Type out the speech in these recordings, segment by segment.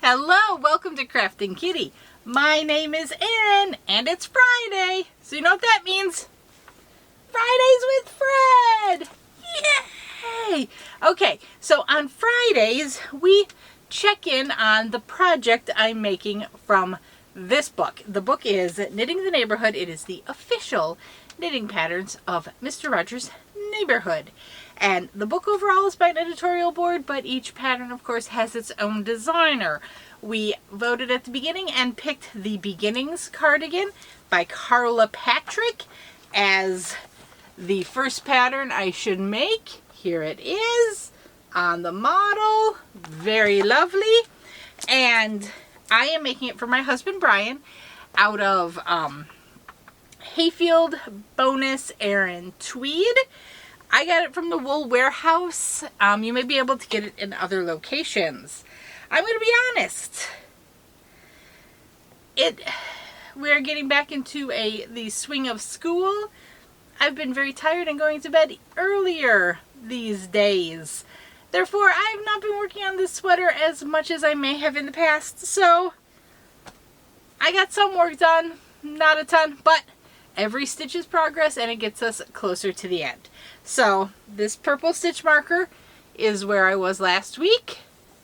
Hello, welcome to Krafting Kitty. My name is Erin, and it's Friday. So you know what that means? Fridays with Fred! Yay! Okay, so on Fridays, we check in on the project I'm making from this book. The book is Knitting the Neighborhood. It is the official knitting patterns of Mr. Rogers' Neighborhood. And the book overall is by an editorial board, but each pattern, of course, has its own designer. We voted at the beginning and picked the Beginnings Cardigan by Carla Patrick as the first pattern I should make. Here it is on the model. Very lovely. And I am making it for my husband, Brian, out of Hayfield Bonus Aran Tweed. I got it from the Wool Warehouse. You may be able to get it in other locations. I'm going to be honest. We're getting back into the swing of school. I've been very tired and going to bed earlier these days. Therefore, I've not been working on this sweater as much as I may have in the past. So, I got some work done. Not a ton, but every stitch is progress and it gets us closer to the end. So this purple stitch marker is where I was last week,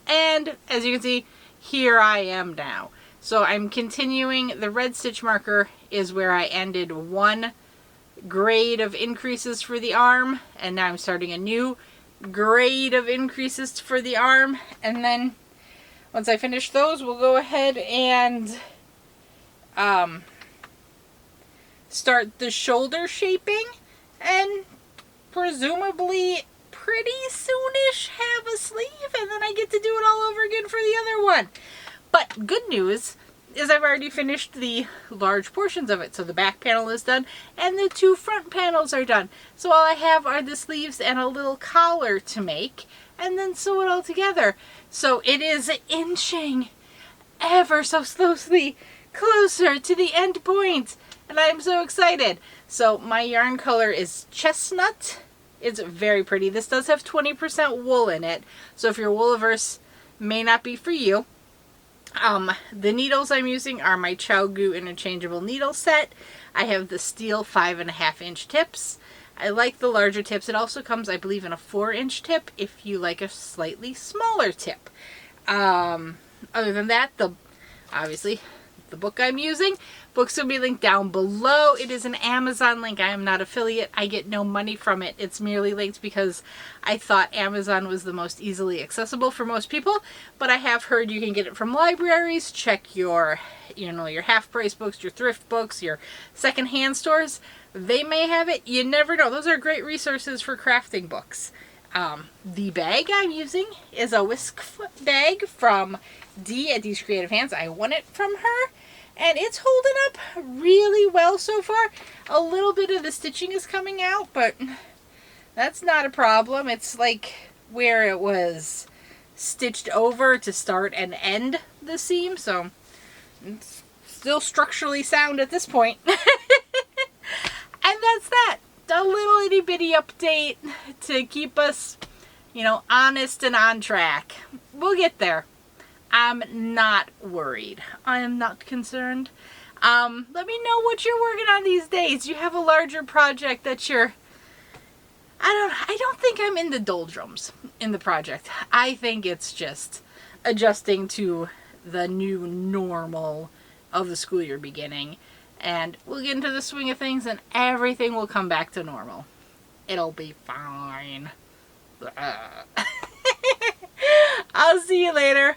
and as you can see, here I am now. So I'm continuing. The red stitch marker is where I ended one grade of increases for the arm, and now I'm starting a new grade of increases for the arm, and then once I finish those, we'll go ahead and start the shoulder shaping, and presumably pretty soonish have a sleeve, and then I get to do it all over again for the other one. But good news is I've already finished the large portions of it. So the back panel is done and the two front panels are done. So all I have are the sleeves and a little collar to make and then sew it all together. So it is inching ever so slowly closer to the end point. And I'm so excited. So my yarn color is chestnut. It's very pretty. This does have 20% wool in it. So if you're wool averse, may not be for you. The needles I'm using are my ChowGoo interchangeable needle set. I have the steel 5.5 inch tips. I like the larger tips. It also comes, I believe, in a 4-inch tip if you like a slightly smaller tip. Other than that, obviously the book I'm using, books will be linked down below. It is an Amazon link. I am not affiliate. I get no money from it. It's merely linked because I thought Amazon was the most easily accessible for most people, but I have heard you can get it from libraries. Check your half-price books, your thrift books, your secondhand stores. They may have it. You never know. Those are great resources for crafting books. The bag I'm using is a whisk bag from Dee at Dee's Creative Hands. I won it from her, and it's holding up really well so far. A little bit of the stitching is coming out, but that's not a problem. It's like where it was stitched over to start and end the seam, so it's still structurally sound at this point. And that's that. A little itty bitty update to keep us, honest and on track. We'll get there. I'm not worried. I am not concerned. Let me know what you're working on these days. You have a larger project that you're... I don't think I'm in the doldrums in the project. I think it's just adjusting to the new normal of the school year beginning. And we'll get into the swing of things and everything will come back to normal. It'll be fine. I'll see you later.